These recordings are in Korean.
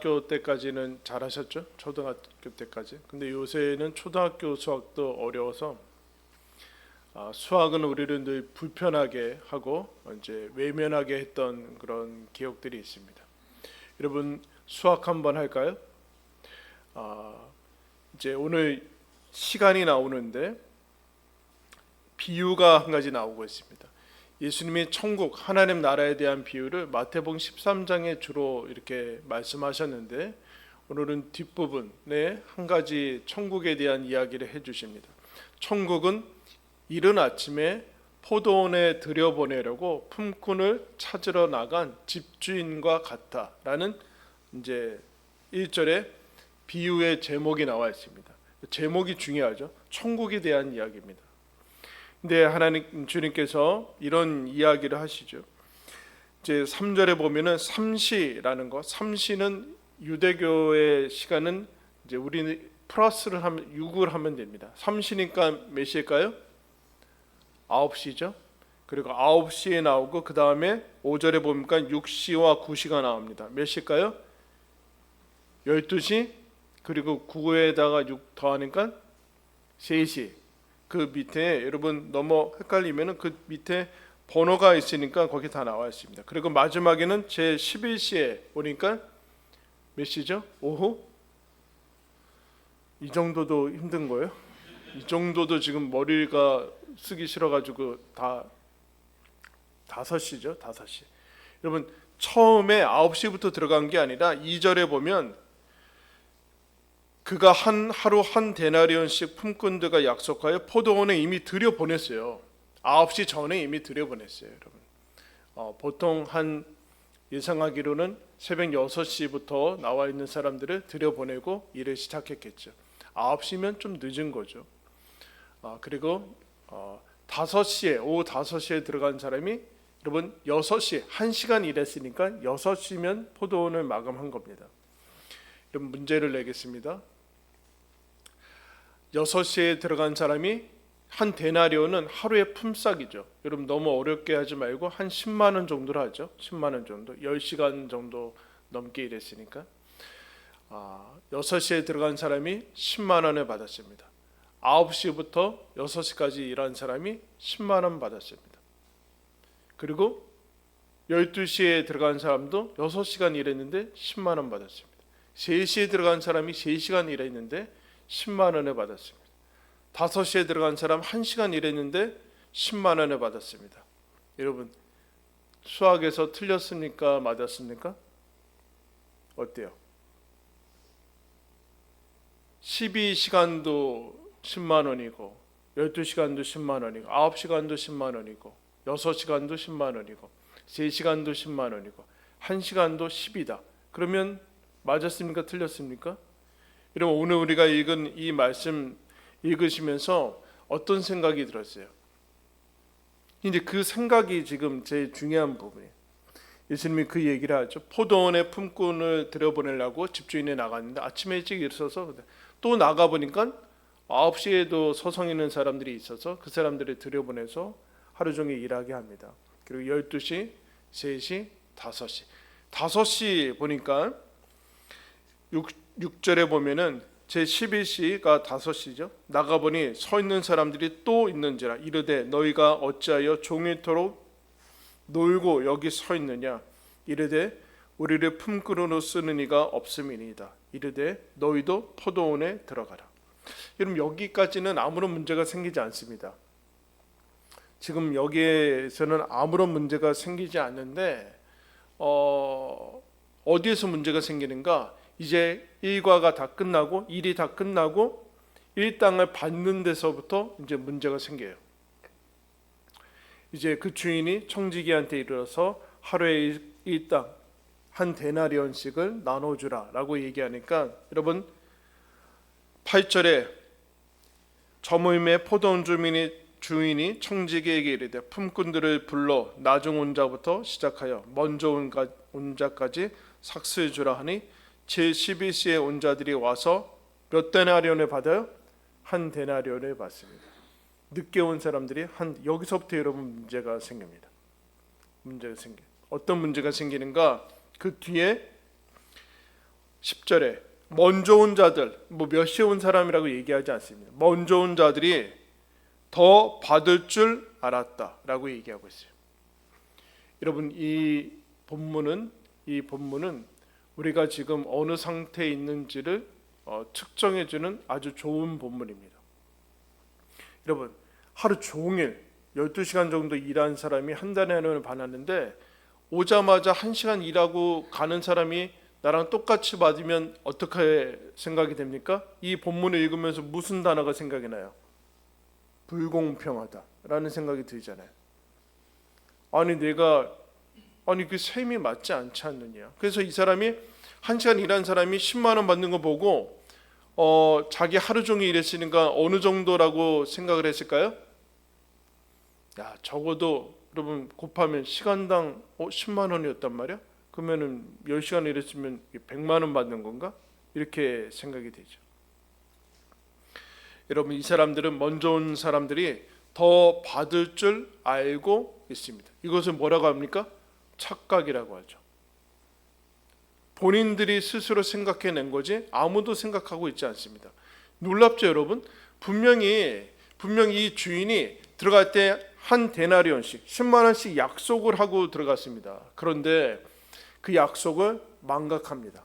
고등학교 때까지는 잘하셨죠? 초등학교 때까지. 근데 요새는 초등학교 수학도 어려워서 수학은 우리를 늘 불편하게 하고 이제 외면하게 했던 그런 기억들이 있습니다. 여러분 수학 한번 할까요? 이제 오늘 시간이 나오는데 비유가 한 가지 나오고 있습니다. 예수님이 천국 하나님 나라에 대한 비유를 마태복음 13장에 주로 이렇게 말씀하셨는데 오늘은 뒷부분에 한 가지 천국에 대한 이야기를 해주십니다. 천국은 이른 아침에 포도원에 들여보내려고 품꾼을 찾으러 나간 집주인과 같다라는 이제 1절에 비유의 제목이 나와 있습니다. 제목이 중요하죠. 천국에 대한 이야기입니다. 근데 하나님 주님께서 이런 이야기를 하시죠. 이제 3절에 보면은 삼시라는 거, 삼시는 유대교의 시간은 이제 우리는 플러스를 하면 6을 하면 됩니다. 삼시니까 몇 시일까요? 9시죠. 그리고 9시에 나오고 그 다음에 5절에 보니까 6시와 9시가 나옵니다. 몇 시일까요? 12시. 그리고 9에다가 6 더하니까 3시. 그 밑에 여러분 너무 헷갈리면은 그 밑에 번호가 있으니까 거기 다 나와 있습니다. 그리고 마지막에는 제 11시에 오니까 몇 시죠? 오후? 이 정도도 힘든 거예요? 이 정도도 지금 머리가 쓰기 싫어가지고 다 5시죠? 5시. 여러분 처음에 9시부터 들어간 게 아니라 2절에 보면 그가 하루 한 데나리온씩 품꾼들과 약속하여 포도원에 이미 들여보냈어요. 9시 전에 이미 들여보냈어요. 여러분 보통 한 예상하기로는 새벽 6시부터 나와 있는 사람들을 들여보내고 일을 시작했겠죠. 9시면 좀 늦은 거죠. 그리고 5시에 오후 5시에 들어간 사람이 여러분 6시 1시간 일했으니까 6시면 포도원을 마감한 겁니다. 여러분 문제를 내겠습니다. 6시에 들어간 사람이 한 데나리온은 하루의 품삯이죠. 여러분 너무 어렵게 하지 말고 한 10만 원 정도로 하죠. 10만 원 정도. 10시간 정도 넘게 일했으니까 6시에 들어간 사람이 10만 원을 받았습니다. 9시부터 6시까지 일한 사람이 10만 원 받았습니다. 그리고 12시에 들어간 사람도 6시간 일했는데 10만 원 받았습니다. 3시에 들어간 사람이 3시간 일했는데 10만 원을 받았습니다. 5시에 들어간 사람 1시간 일했는데 10만 원을 받았습니다. 여러분 수학에서 틀렸습니까? 맞았습니까? 어때요? 12시간도 10만 원이고 12시간도 10만 원이고 9시간도 10만 원이고 6시간도 10만 원이고 3시간도 10만 원이고 1시간도 10이다. 그러면 맞았습니까? 틀렸습니까? 여러분 오늘 우리가 읽은 이 말씀 읽으시면서 어떤 생각이 들었어요? 이제 그 생각이 지금 제일 중요한 부분이에요. 예수님이 그 얘기를 하죠. 포도원에 품꾼을 들여보내려고 집주인이 나갔는데 아침에 일찍 일어서서 또 나가보니까 9시에도 서성 있는 사람들이 있어서 그 사람들을 들여보내서 하루 종일 일하게 합니다. 그리고 12시, 3시, 5시 5시 보니까 6절에 보면은 제 11시가 5시죠. 나가보니 서 있는 사람들이 또 있는지라 이르되 너희가 어찌하여 종일토록 놀고 여기 서 있느냐 이르되 우리를 품꾼으로 쓰는 이가 없음이니이다. 이르되 너희도 포도원에 들어가라. 여러분 여기까지는 아무런 문제가 생기지 않습니다. 지금 여기에서는 아무런 문제가 생기지 않는데 어디에서 문제가 생기는가? 이제 일과가 다 끝나고 일이 다 끝나고 일당을 받는 데서부터 이제 문제가 생겨요. 이제 그 주인이 청지기한테 이르러서 하루에 일당 한 데나리온씩을 나눠주라라고 얘기하니까 여러분 8절에 저물매 포도원 주인이 청지기에게 이르되 품꾼들을 불러 나중 온 자부터 시작하여 먼저 온 자까지 삭슬 주라 하니 제11시에 온 자들이 와서 몇 데나리온을 받아요? 한 데나리온을 받습니다. 늦게 온 사람들이 여기서부터 여러분 문제가 생깁니다. 문제가 생겨. 어떤 문제가 생기는가? 그 뒤에 10절에 먼저 온 자들, 몇 시에 온 사람이라고 얘기하지 않습니다. 먼저 온 자들이 더 받을 줄 알았다라고 얘기하고 있어요. 여러분, 이 본문은 우리가 지금 어느 상태에 있는지를 측정해주는 아주 좋은 본문입니다. 여러분, 하루 종일 12시간 정도 일한 사람이 한 달에 하나를 받았는데, 오자마자 1시간 일하고 가는 사람이 나랑 똑같이 받으면 어떻게 생각이 됩니까? 이 본문을 읽으면서 무슨 단어가 생각이 나요? 불공평하다라는 생각이 들잖아요. 아니 그 셈이 맞지 않지 않느냐. 그래서 이 사람이 1시간 일한 사람이 10만 원 받는 거 보고 자기 하루 종일 일했으니까 어느 정도라고 생각을 했을까요? 야, 적어도 여러분 곱하면 시간당 10만 원이었단 말이야? 그러면은 10시간 일했으면 100만 원 받는 건가? 이렇게 생각이 되죠. 여러분, 이 사람들은 먼저 온 사람들이 더 받을 줄 알고 있습니다. 이것을 뭐라고 합니까? 착각이라고 하죠. 본인들이 스스로 생각해낸 거지 아무도 생각하고 있지 않습니다. 놀랍죠, 여러분? 분명히 이 주인이 들어갈 때 한 데나리온씩 10만 원씩 약속을 하고 들어갔습니다. 그런데 그 약속을 망각합니다.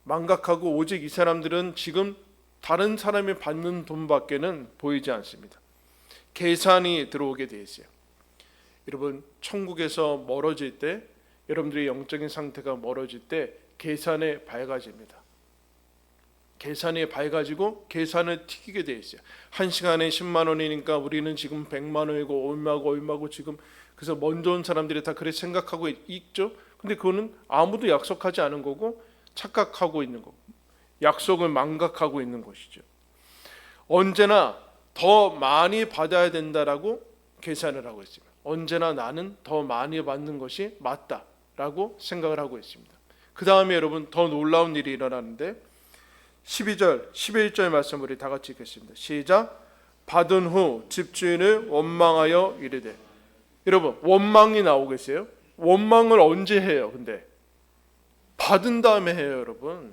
망각하고 오직 이 사람들은 지금 다른 사람이 받는 돈밖에는 보이지 않습니다. 계산이 들어오게 돼 있어요. 여러분, 천국에서 멀어질 때, 여러분들의 영적인 상태가 멀어질 때 계산에 밝아집니다. 계산이 밝아지고 계산을 튀기게 돼 있어요. 1시간에 10만 원이니까 우리는 지금 100만 원이고 얼마고 지금, 그래서 먼저 온 사람들이 다 그렇게 생각하고 있죠. 근데 그거는 아무도 약속하지 않은 거고 착각하고 있는 거고 약속을 망각하고 있는 것이죠. 언제나 더 많이 받아야 된다라고 계산을 하고 있습니다. 언제나 나는 더 많이 받는 것이 맞다라고 생각을 하고 있습니다. 그 다음에 여러분, 더 놀라운 일이 일어나는데 12절, 11절 말씀 우리 다 같이 읽겠습니다. 시작. 받은 후 집주인을 원망하여 이르되. 여러분, 원망이 나오겠어요? 원망을 언제 해요? 근데 받은 다음에 해요, 여러분.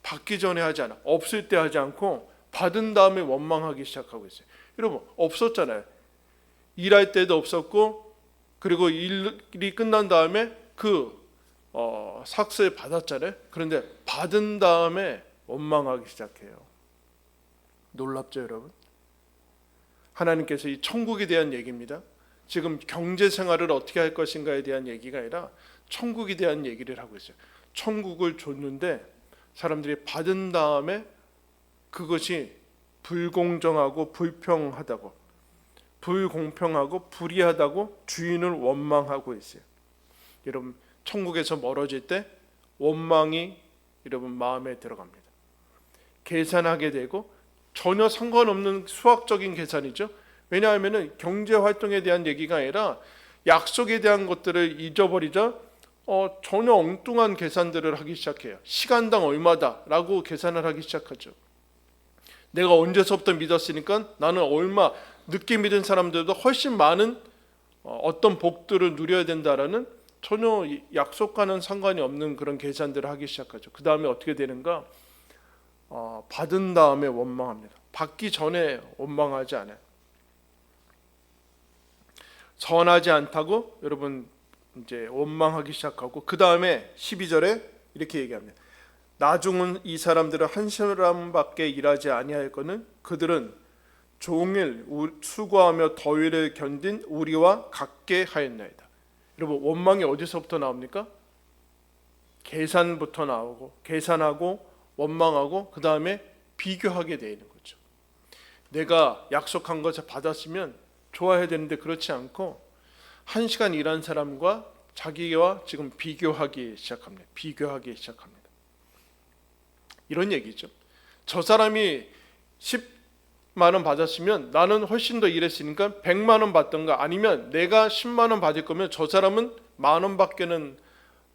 받기 전에 하지 않아. 없을 때 하지 않고 받은 다음에 원망하기 시작하고 있어요. 여러분, 없었잖아요. 일할 때도 없었고, 그리고 일이 끝난 다음에 삭스를 받았잖아요. 그런데 받은 다음에 원망하기 시작해요. 놀랍죠, 여러분? 하나님께서 이 천국에 대한 얘기입니다. 지금 경제 생활을 어떻게 할 것인가에 대한 얘기가 아니라 천국에 대한 얘기를 하고 있어요. 천국을 줬는데 사람들이 받은 다음에 그것이 불공정하고 불평하다고, 불공평하고 불의하다고 주인을 원망하고 있어요. 여러분, 천국에서 멀어질 때 원망이 여러분 마음에 들어갑니다. 계산하게 되고 전혀 상관없는 수학적인 계산이죠. 왜냐하면 경제 활동에 대한 얘기가 아니라 약속에 대한 것들을 잊어버리자 전혀 엉뚱한 계산들을 하기 시작해요. 시간당 얼마다라고 계산을 하기 시작하죠. 내가 언제서부터 믿었으니까 나는 얼마, 늦게 믿은 사람들도 훨씬 많은 어떤 복들을 누려야 된다라는 전혀 약속과는 상관이 없는 그런 계산들을 하기 시작하죠. 그 다음에 어떻게 되는가? 받은 다음에 원망합니다. 받기 전에 원망하지 않아요. 선하지 않다고 여러분 이제 원망하기 시작하고, 그 다음에 12절에 이렇게 얘기합니다. 나중은 이 사람들은 한 사람밖에 일하지 아니할 거는 그들은 종일 수고하며 더위를 견딘 우리와 같게 하였나이다. 여러분, 원망이 어디서부터 나옵니까? 계산부터 나오고, 계산하고 원망하고 그 다음에 비교하게 되는 거죠. 내가 약속한 것을 받았으면 좋아해야 되는데 그렇지 않고 1시간 일한 사람과 자기와 지금 비교하기 시작합니다. 이런 얘기죠. 저 사람이 10만 원 받았으면 나는 훨씬 더 일했으니까 100만 원 받던가, 아니면 내가 10만 원 받을 거면 저 사람은 만 원밖에는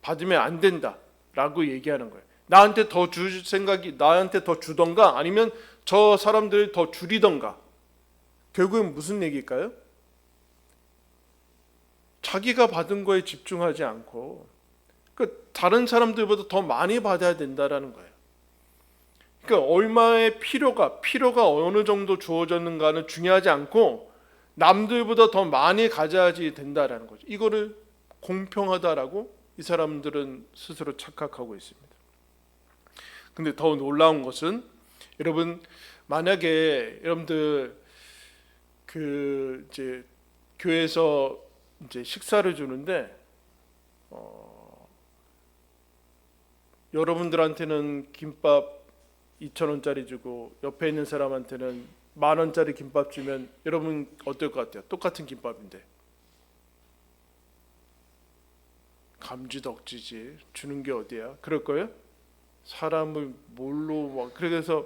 받으면 안 된다라고 얘기하는 거예요. 나한테 더 줄 생각이, 나한테 더 주던가 아니면 저 사람들 더 줄이던가. 결국은 무슨 얘기일까요? 자기가 받은 거에 집중하지 않고 그 다른 사람들보다 더 많이 받아야 된다라는 거예요. 그러니까 얼마의 필요가 어느 정도 주어졌는가는 중요하지 않고 남들보다 더 많이 가져야지 된다라는 거죠. 이거를 공평하다라고 이 사람들은 스스로 착각하고 있습니다. 근데 더 놀라운 것은 여러분, 만약에 여러분들 그 이제 교회에서 이제 식사를 주는데 여러분들한테는 김밥 2,000원짜리 주고 옆에 있는 사람한테는 10,000원짜리 김밥 주면 여러분 어떨 것 같아요? 똑같은 김밥인데. 감지덕지지. 주는 게 어디야? 그럴 거예요? 사람을 뭘로 막. 그래서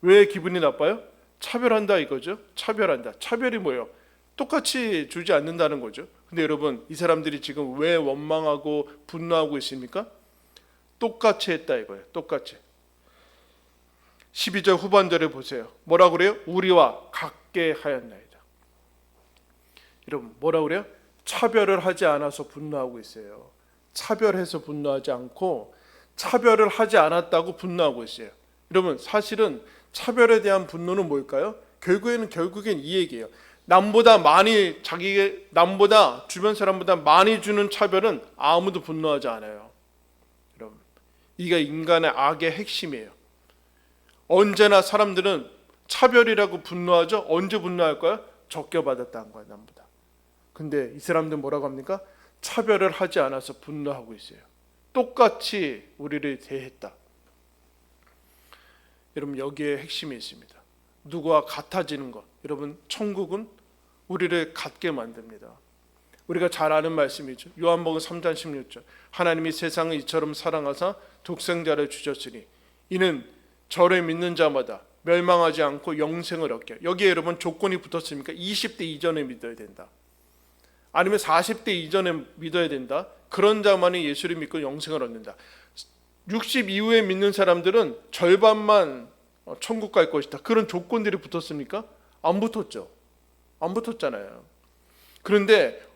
왜 기분이 나빠요? 차별한다 이거죠. 차별한다. 차별이 뭐예요? 똑같이 주지 않는다는 거죠. 근데 여러분, 이 사람들이 지금 왜 원망하고 분노하고 있습니까? 똑같이 했다 이거예요. 똑같이. 12절 후반절에 보세요. 뭐라 그래요? 우리와 같게 하였나이다. 여러분, 뭐라 그래요? 차별을 하지 않아서 분노하고 있어요. 차별해서 분노하지 않고 차별을 하지 않았다고 분노하고 있어요. 여러분, 사실은 차별에 대한 분노는 뭘까요? 결국엔 이 얘기예요. 남보다 주변 사람보다 많이 주는 차별은 아무도 분노하지 않아요. 여러분, 이게 인간의 악의 핵심이에요. 언제나 사람들은 차별이라고 분노하죠. 언제 분노할까요? 적게 받았다는 거야, 남보다. 근데 이 사람들은 뭐라고 합니까? 차별을 하지 않아서 분노하고 있어요. 똑같이 우리를 대했다. 여러분, 여기에 핵심이 있습니다. 누구와 같아지는 것. 여러분, 천국은 우리를 같게 만듭니다. 우리가 잘 아는 말씀이죠. 요한복음 3장 16절. 하나님이 세상을 이처럼 사랑하사 독생자를 주셨으니 이는 저를 믿는 자마다 멸망하지 않고 영생을 얻게. 여기에 여러분 조건이 붙었습니까? 20대 이전에 믿어야 된다. 아니면 40대 이전에 믿어야 된다. 그런 자만이 예수를 믿고 영생을 얻는다. 60 이후에 믿는 사람들은 절반만 천국 갈 것이다. 그런 조건들이 붙었습니까? 안 붙었죠. 안 붙었잖아요. 그런데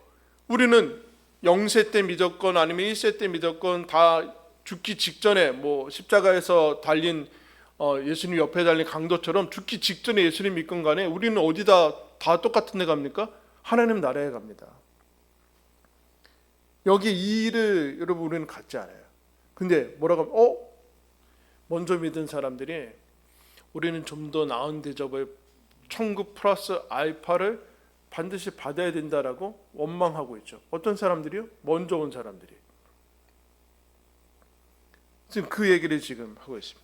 우리는 0세 때 믿었건 아니면 1세 때 믿었건 다 죽기 직전에 십자가에서 달린 예수님 옆에 달린 강도처럼 죽기 직전에 예수님 믿건 간에 우리는 어디다 다 똑같은 데 갑니까? 하나님 나라에 갑니다. 여기 이 일을 여러분 우리는 갖지 않아요. 근데 뭐라고 하면 먼저 믿은 사람들이 우리는 좀 더 나은 대접을 천국 플러스 알파를 반드시 받아야 된다라고 원망하고 있죠. 어떤 사람들이요? 먼저 온 사람들이. 지금 그 얘기를 지금 하고 있습니다.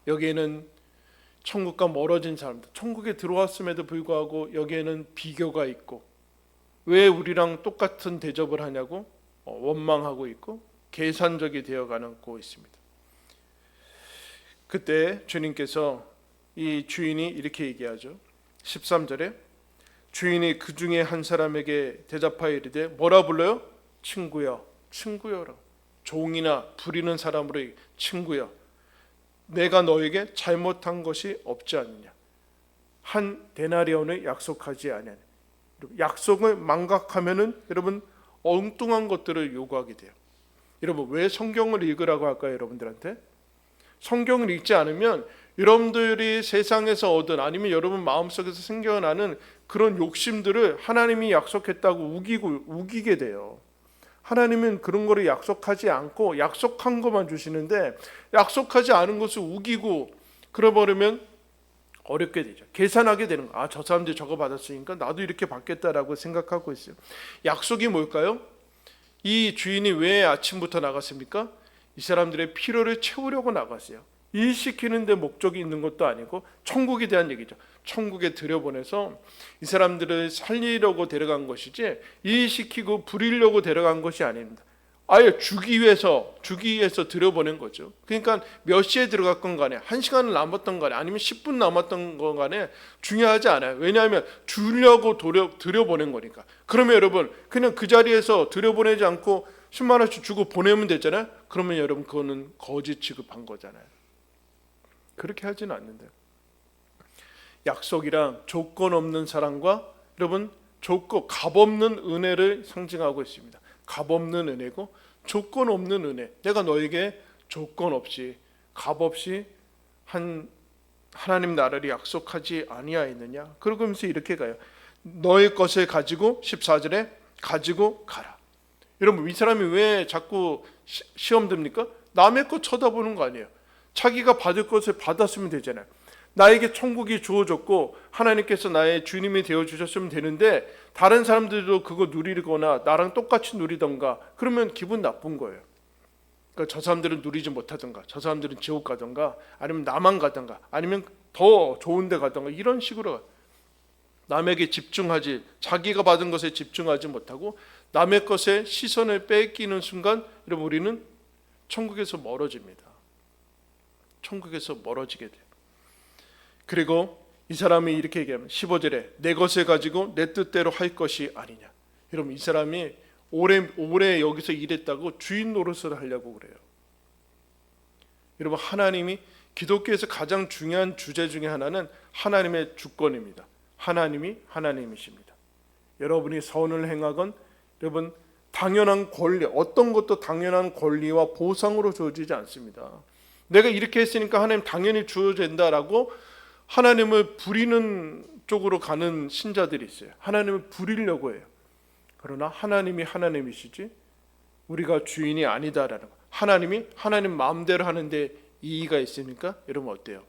여기에는 천국과 멀어진 사람들, 천국에 들어왔음에도 불구하고 여기에는 비교가 있고 왜 우리랑 똑같은 대접을 하냐고 원망하고 있고 계산적이 되어가고 있습니다. 그때 주님께서 이 주인이 이렇게 얘기하죠. 13절에 주인이 그 중에 한 사람에게 대답하여 이르되 뭐라 불러요? 친구여, 친구여라. 종이나 부리는 사람으로 친구여, 내가 너에게 잘못한 것이 없지 않느냐. 한 데나리온을 약속하지 아니하냐. 약속을 망각하면은 여러분 엉뚱한 것들을 요구하게 돼요. 여러분, 왜 성경을 읽으라고 할까요? 여러분들한테 성경을 읽지 않으면 여러분들이 세상에서 얻은 아니면 여러분 마음속에서 생겨나는 그런 욕심들을 하나님이 약속했다고 우기게 돼요. 하나님은 그런 거를 약속하지 않고 약속한 것만 주시는데 약속하지 않은 것을 우기고 그러버리면 어렵게 되죠. 계산하게 되는 거. 저 사람들이 저거 받았으니까 나도 이렇게 받겠다라고 생각하고 있어요. 약속이 뭘까요? 이 주인이 왜 아침부터 나갔습니까? 이 사람들의 필요를 채우려고 나갔어요. 일시키는 데 목적이 있는 것도 아니고 천국에 대한 얘기죠. 천국에 들여보내서 이 사람들을 살리려고 데려간 것이지 일시키고 부리려고 데려간 것이 아닙니다. 아예 주기 위해서 들여보낸 거죠. 그러니까 몇 시에 들어갔건 간에 1시간을 남았던 간에 아니면 10분 남았던 건 간에 중요하지 않아요. 왜냐하면 주려고 들여보낸 거니까. 그러면 여러분 그냥 그 자리에서 들여보내지 않고 10만 원씩 주고 보내면 되잖아요. 그러면 여러분 그거는 거짓 취급한 거잖아요. 그렇게 하지는 않는데요. 약속이란 조건 없는 사랑과 여러분 값없는 은혜를 상징하고 있습니다. 값없는 은혜고 조건 없는 은혜. 내가 너에게 조건 없이 값 없이 하나님 나라를 약속하지 아니하였느냐. 그러면서 이렇게 가요. 너의 것을 가지고 14절에 가지고 가라. 여러분 이 사람이 왜 자꾸 시험 듭니까? 남의 것 쳐다보는 거 아니에요. 자기가 받을 것을 받았으면 되잖아요. 나에게 천국이 주어졌고 하나님께서 나의 주님이 되어주셨으면 되는데 다른 사람들도 그거 누리거나 나랑 똑같이 누리던가 그러면 기분 나쁜 거예요. 그러니까 저 사람들은 누리지 못하던가 저 사람들은 지옥 가던가 아니면 나만 가던가 아니면 더 좋은 데 가던가 이런 식으로 남에게 집중하지 자기가 받은 것에 집중하지 못하고 남의 것에 시선을 뺏기는 순간 여러분 우리는 천국에서 멀어집니다. 천국에서 멀어지게 돼요. 그리고 이 사람이 이렇게 얘기하면 15절에 내 것을 가지고 내 뜻대로 할 것이 아니냐. 여러분 이 사람이 오래 여기서 일했다고 주인 노릇을 하려고 그래요. 여러분 하나님이 기독교에서 가장 중요한 주제 중에 하나는 하나님의 주권입니다. 하나님이 하나님이십니다. 여러분이 선을 행하건 여러분 당연한 권리 어떤 것도 당연한 권리와 보상으로 주어지지 않습니다. 내가 이렇게 했으니까 하나님 당연히 주어진다라고 하나님을 부리는 쪽으로 가는 신자들이 있어요. 하나님을 부리려고 해요. 그러나 하나님이 하나님이시지 우리가 주인이 아니다라는 거. 하나님이 하나님 마음대로 하는데 이의가 있습니까? 여러분 어때요?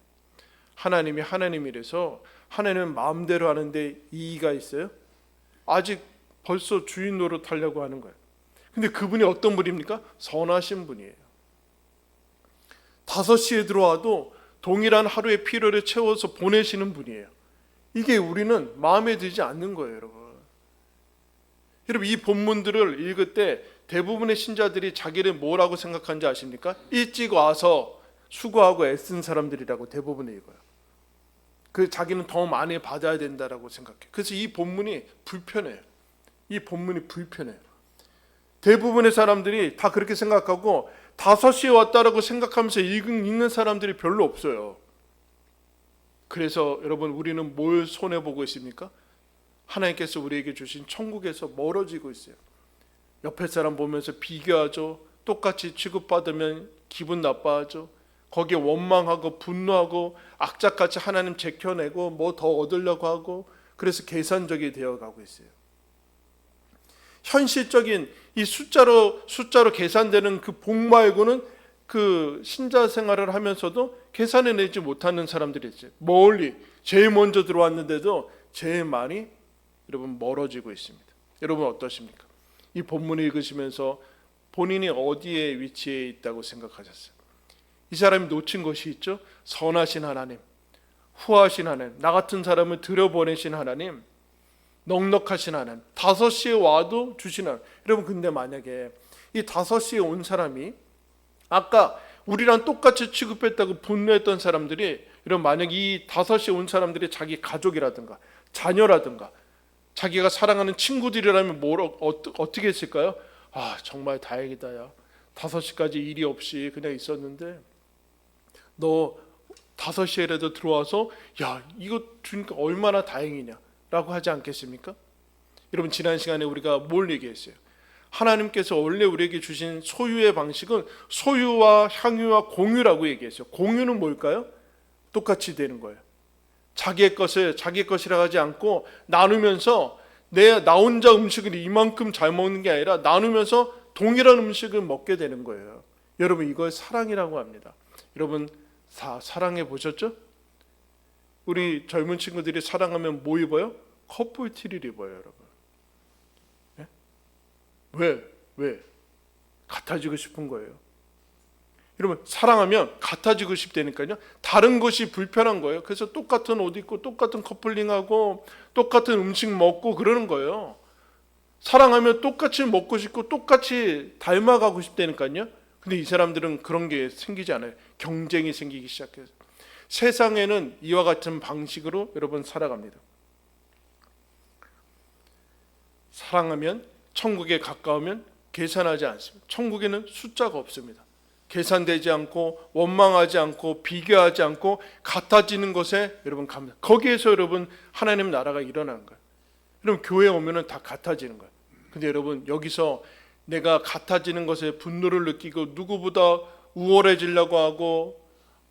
하나님이 하나님이라서 하나님은 마음대로 하는데 이의가 있어요? 아직 벌써 주인 노릇하려고 하는 거예요. 근데 그분이 어떤 분입니까? 선하신 분이에요. 5시에 들어와도 동일한 하루의 필요를 채워서 보내시는 분이에요. 이게 우리는 마음에 들지 않는 거예요, 여러분. 여러분 이 본문들을 읽을 때 대부분의 신자들이 자기를 뭐라고 생각하는지 아십니까? 일찍 와서 수고하고 애쓴 사람들이라고 대부분이 읽어요. 그 자기는 더 많이 받아야 된다라고 생각해요. 그래서 이 본문이 불편해요. 이 본문이 불편해요. 대부분의 사람들이 다 그렇게 생각하고 5시에 왔다라고 생각하면서 읽는 사람들이 별로 없어요. 그래서 여러분 우리는 뭘 손해보고 있습니까? 하나님께서 우리에게 주신 천국에서 멀어지고 있어요. 옆에 사람 보면서 비교하죠. 똑같이 취급받으면 기분 나빠하죠. 거기에 원망하고 분노하고 악착같이 하나님 제껴내고 뭐 더 얻으려고 하고 그래서 계산적이 되어가고 있어요. 현실적인 이 숫자로 계산되는 그 복 말고는 그 신자 생활을 하면서도 계산해내지 못하는 사람들이 있어요. 멀리 제일 먼저 들어왔는데도 제일 많이 여러분 멀어지고 있습니다. 여러분 어떠십니까? 이 본문을 읽으시면서 본인이 어디에 위치해 있다고 생각하셨어요? 이 사람이 놓친 것이 있죠. 선하신 하나님, 후하신 하나님, 나 같은 사람을 들여보내신 하나님, 넉넉하신 하나님, 5시에 와도 주시는 하나님. 여러분 근데 만약에 이 5시에 온 사람이 아까 우리랑 똑같이 취급했다고 분노했던 사람들이 여러분 만약 이 5시에 온 사람들이 자기 가족이라든가 자녀라든가 자기가 사랑하는 친구들이라면 어떻게 했을까요? 아 정말 다행이다 야 5시까지 일이 없이 그냥 있었는데 너 5시에라도 들어와서 야 이거 주니까 얼마나 다행이냐 라고 하지 않겠습니까? 여러분 지난 시간에 우리가 뭘 얘기했어요? 하나님께서 원래 우리에게 주신 소유의 방식은 소유와 향유와 공유라고 얘기했어요. 공유는 뭘까요? 똑같이 되는 거예요. 자기의 것을 자기 것이라 하지 않고 나누면서 나 혼자 음식을 이만큼 잘 먹는 게 아니라 나누면서 동일한 음식을 먹게 되는 거예요. 여러분 이걸 사랑이라고 합니다. 여러분 사랑해 보셨죠? 우리 젊은 친구들이 사랑하면 뭐 입어요? 커플티를 입어요, 여러분. 네? 왜? 같아지고 싶은 거예요. 여러분 사랑하면 같아지고 싶다니까요. 다른 것이 불편한 거예요. 그래서 똑같은 옷 입고 똑같은 커플링하고 똑같은 음식 먹고 그러는 거예요. 사랑하면 똑같이 먹고 싶고 똑같이 닮아가고 싶다니까요. 근데 이 사람들은 그런 게 생기지 않아요. 경쟁이 생기기 시작해요. 세상에는 이와 같은 방식으로 여러분 살아갑니다. 사랑하면 천국에 가까우면 계산하지 않습니다. 천국에는 숫자가 없습니다. 계산되지 않고 원망하지 않고 비교하지 않고 같아지는 것에 여러분 갑니다. 거기에서 여러분 하나님 나라가 일어나는 거예요. 여러분 교회 오면은 다 같아지는 거예요. 근데 여러분 여기서 내가 같아지는 것에 분노를 느끼고 누구보다 우월해지려고 하고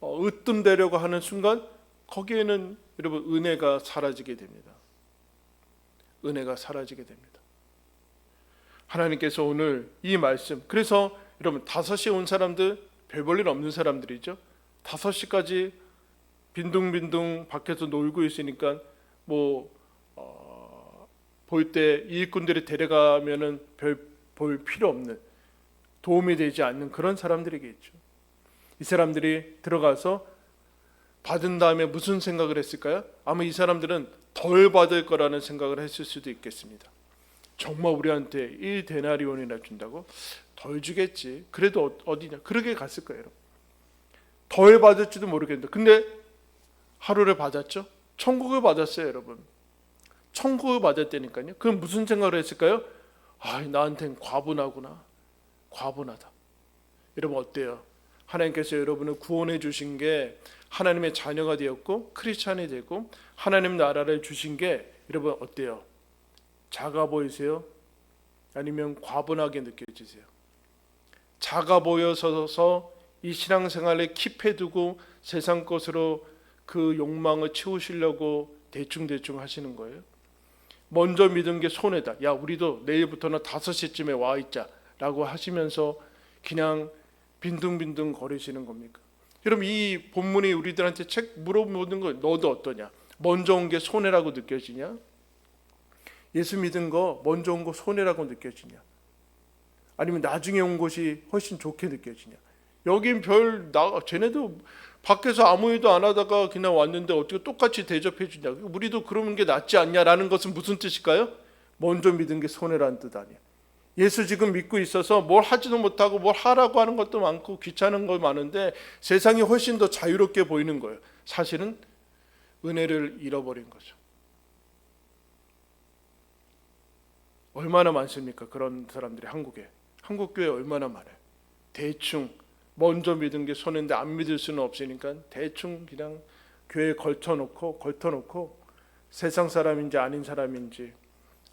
으뜸되려고 하는 순간 거기에는 여러분 은혜가 사라지게 됩니다. 은혜가 사라지게 됩니다. 하나님께서 오늘 이 말씀, 그래서 여러분 5시에 온 사람들 별 볼 일 없는 사람들이죠. 5시까지 빈둥빈둥 밖에서 놀고 있으니까 볼 때 일꾼들이 데려가면은 별 볼 필요 없는, 도움이 되지 않는 그런 사람들이겠죠. 이 사람들이 들어가서 받은 다음에 무슨 생각을 했을까요? 아마 이 사람들은 덜 받을 거라는 생각을 했을 수도 있겠습니다. 정말 우리한테 1데나리온이나 준다고? 덜 주겠지. 그래도 어디냐? 그렇게 갔을 거예요. 여러분. 덜 받을지도 모르겠는데 근데 하루를 받았죠? 천국을 받았어요. 여러분. 천국을 받았다니까요. 그럼 무슨 생각을 했을까요? 나한텐 과분하구나. 과분하다. 여러분 어때요? 하나님께서 여러분을 구원해 주신 게 하나님의 자녀가 되었고 크리스찬이 되고 하나님 나라를 주신 게 여러분 어때요? 작아 보이세요? 아니면 과분하게 느껴지세요? 작아 보여서 이 신앙생활에 킵해두고 세상 것으로 그 욕망을 채우시려고 대충 하시는 거예요? 먼저 믿은 게 손해다. 야 우리도 내일부터는 5시쯤에 와 있자 라고 하시면서 그냥 빈둥빈둥 거리시는 겁니까? 여러분 이 본문이 우리들한테 물어보는 거 너도 어떠냐? 먼저 온 게 손해라고 느껴지냐? 예수 믿은 거 먼저 온 거 손해라고 느껴지냐? 아니면 나중에 온 것이 훨씬 좋게 느껴지냐? 여긴 쟤네도 밖에서 아무 일도 안 하다가 그냥 왔는데 어떻게 똑같이 대접해 주냐? 우리도 그러는 게 낫지 않냐라는 것은 무슨 뜻일까요? 먼저 믿은 게 손해라는 뜻 아니야. 예수 지금 믿고 있어서 뭘 하지도 못하고 뭘 하라고 하는 것도 많고 귀찮은 거 많은데 세상이 훨씬 더 자유롭게 보이는 거예요. 사실은 은혜를 잃어버린 거죠. 얼마나 많습니까? 그런 사람들이 한국 교회 얼마나 많아요. 대충 먼저 믿은 게 손해인데 안 믿을 수는 없으니까 대충 그냥 교회에 걸터놓고 세상 사람인지 아닌 사람인지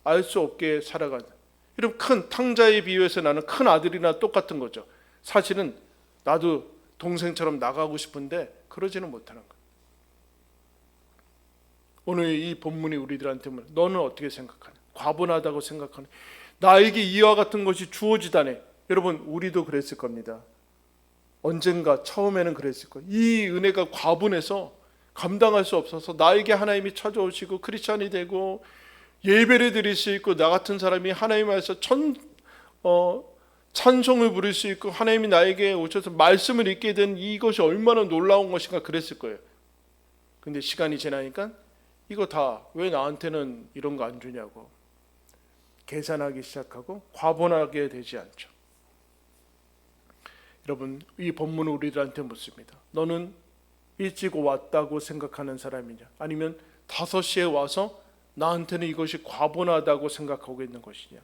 알 수 없게 살아가는, 이런 큰 탕자에 비유해서 나는 큰 아들이나 똑같은 거죠. 사실은 나도 동생처럼 나가고 싶은데 그러지는 못하는 거예요. 오늘 이 본문이 우리들한테 너는 어떻게 생각하냐? 과분하다고 생각하냐? 나에게 이와 같은 것이 주어지다네. 여러분 우리도 그랬을 겁니다. 언젠가 처음에는 그랬을 거예요. 이 은혜가 과분해서 감당할 수 없어서 나에게 하나님이 찾아오시고 크리스찬이 되고 예배를 드릴 수 있고 나 같은 사람이 하나님 안에서 찬송을 부를 수 있고 하나님이 나에게 오셔서 말씀을 읽게 된 이것이 얼마나 놀라운 것인가 그랬을 거예요. 근데 시간이 지나니까 이거 다 왜 나한테는 이런 거 안 주냐고 계산하기 시작하고 과분하게 되지 않죠. 여러분 이 본문은 우리들한테 묻습니다. 너는 일찍 왔다고 생각하는 사람이냐? 아니면 5시에 와서 나한테는 이것이 과분하다고 생각하고 있는 것이냐?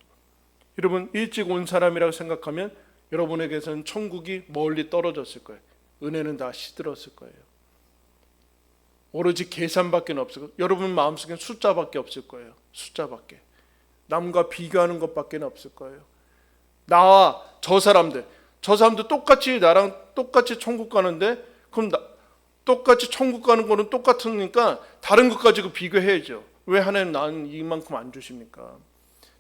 여러분 일찍 온 사람이라고 생각하면 여러분에게서는 천국이 멀리 떨어졌을 거예요. 은혜는 다 시들었을 거예요. 오로지 계산밖에 없을 거예요. 여러분 마음속에 숫자밖에 없을 거예요. 숫자밖에. 남과 비교하는 것밖에 없을 거예요. 나와 저 사람들 똑같이 나랑 똑같이 천국 가는데 그럼 똑같이 천국 가는 거는 똑같으니까 다른 것 가지고 비교해야죠. 왜 하나님 나는 이만큼 안 주십니까?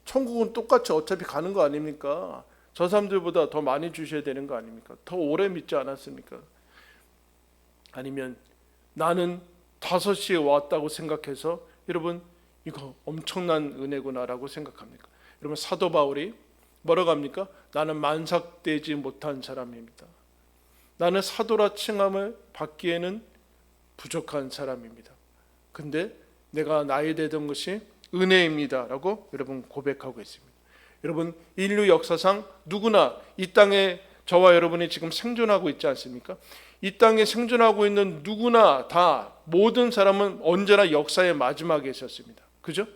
천국은 똑같이 어차피 가는 거 아닙니까? 저 사람들보다 더 많이 주셔야 되는 거 아닙니까? 더 오래 믿지 않았습니까? 아니면 나는 5시에 왔다고 생각해서 여러분 이거 엄청난 은혜구나라고 생각합니까? 여러분 사도 바울이 뭐라고 합니까? 나는 만삭되지 못한 사람입니다. 나는 사도라 칭함을 받기에는 부족한 사람입니다. 근데 내가 나이 되던 것이 은혜입니다 라고 여러분 고백하고 있습니다. 여러분 인류 역사상 누구나 이 땅에 저와 여러분이 지금 생존하고 있지 않습니까? 이 땅에 생존하고 있는 누구나 다 모든 사람은 언제나 역사의 마지막에 있었습니다. 그죠?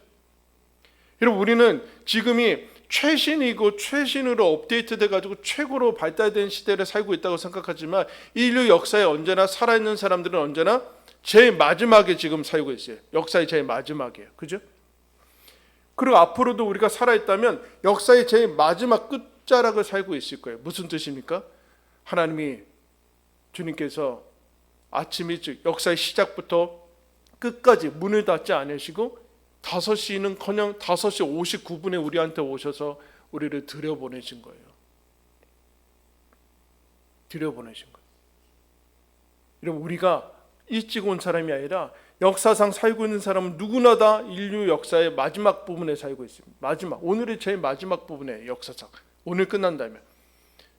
여러분 우리는 지금이 최신이고 최신으로 업데이트돼 가지고 최고로 발달된 시대를 살고 있다고 생각하지만 인류 역사에 언제나 살아있는 사람들은 언제나 제일 마지막에 지금 살고 있어요. 역사의 제일 마지막이에요. 그죠? 그리고 앞으로도 우리가 살아있다면 역사의 제일 마지막 끝자락을 살고 있을 거예요. 무슨 뜻입니까? 하나님이 주님께서 아침 일찍 역사의 시작부터 끝까지 문을 닫지 않으시고 5시는커녕 5시 59분에 우리한테 오셔서 우리를 들여보내신 거예요. 들여보내신 거예요. 여러분, 우리가 일찍 온 사람이 아니라 역사상 살고 있는 사람은 누구나 다 인류 역사의 마지막 부분에 살고 있습니다. 오늘의 제일 마지막 부분에, 역사상 오늘 끝난다면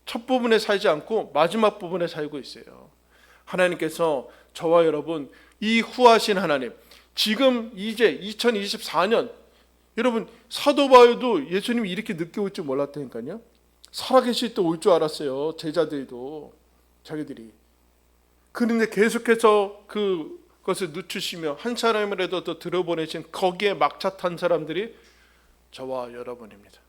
첫 부분에 살지 않고 마지막 부분에 살고 있어요. 하나님께서 저와 여러분, 이 후하신 하나님, 지금 이제 2024년, 여러분 사도 바울도 예수님이 이렇게 늦게 올 줄 몰랐다니까요. 살아계실 때 올 줄 알았어요. 제자들도, 자기들이. 그런데 계속해서 그것을 늦추시며 한 사람이라도 더 들어보내신 거기에 막차 탄 사람들이 저와 여러분입니다.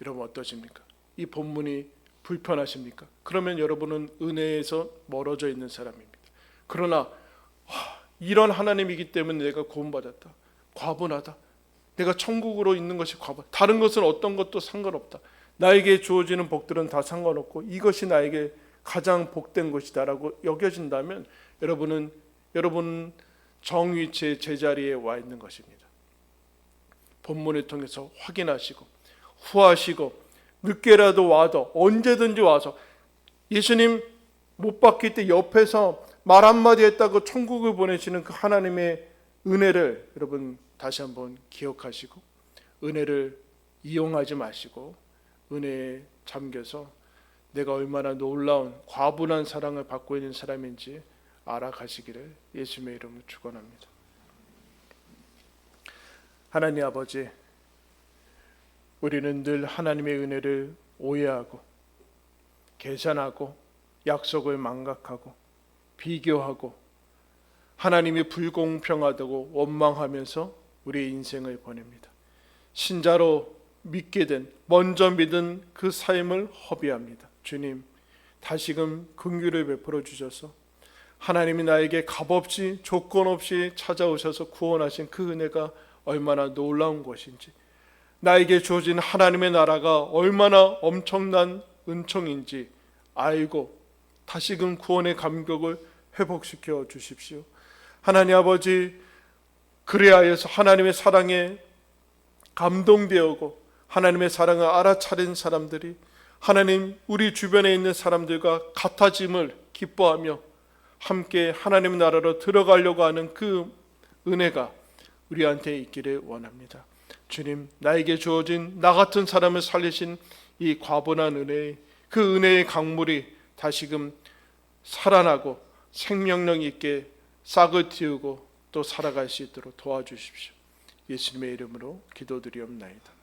여러분 어떠십니까? 이 본문이 불편하십니까? 그러면 여러분은 은혜에서 멀어져 있는 사람입니다. 그러나 이런 하나님이기 때문에 내가 구원받았다, 과분하다, 내가 천국으로 있는 것이 과분, 다른 것은 어떤 것도 상관없다, 나에게 주어지는 복들은 다 상관없고 이것이 나에게 가장 복된 것이다 라고 여겨진다면 여러분은 정위치의 제자리에 와 있는 것입니다. 본문을 통해서 확인하시고 후하시고 늦게라도 와도 언제든지 와서 예수님 못 박힐 때 옆에서 말 한마디 했다고 천국을 보내시는 그 하나님의 은혜를 여러분 다시 한번 기억하시고 은혜를 이용하지 마시고 은혜에 잠겨서 내가 얼마나 놀라운 과분한 사랑을 받고 있는 사람인지 알아가시기를 예수님의 이름으로 축원합니다. 하나님 아버지, 우리는 늘 하나님의 은혜를 오해하고 계산하고 약속을 망각하고 비교하고 하나님이 불공평하다고 원망하면서 우리의 인생을 보냅니다. 신자로 믿게 된, 먼저 믿은 그 삶을 허비합니다. 주님, 다시금 긍휼을 베풀어 주셔서 하나님이 나에게 값없이 조건 없이 찾아오셔서 구원하신 그 은혜가 얼마나 놀라운 것인지, 나에게 주어진 하나님의 나라가 얼마나 엄청난 은총인지 알고 다시금 구원의 감격을 회복시켜 주십시오. 하나님 아버지, 그리하여서 하나님의 사랑에 감동되었고 하나님의 사랑을 알아차린 사람들이 하나님 우리 주변에 있는 사람들과 같아짐을 기뻐하며 함께 하나님의 나라로 들어가려고 하는 그 은혜가 우리한테 있기를 원합니다. 주님, 나에게 주어진 나 같은 사람을 살리신 이 과분한 은혜, 그 은혜의 강물이 다시금 살아나고 생명력 있게 싹을 틔우고 또 살아갈 수 있도록 도와주십시오. 예수님의 이름으로 기도드리옵나이다.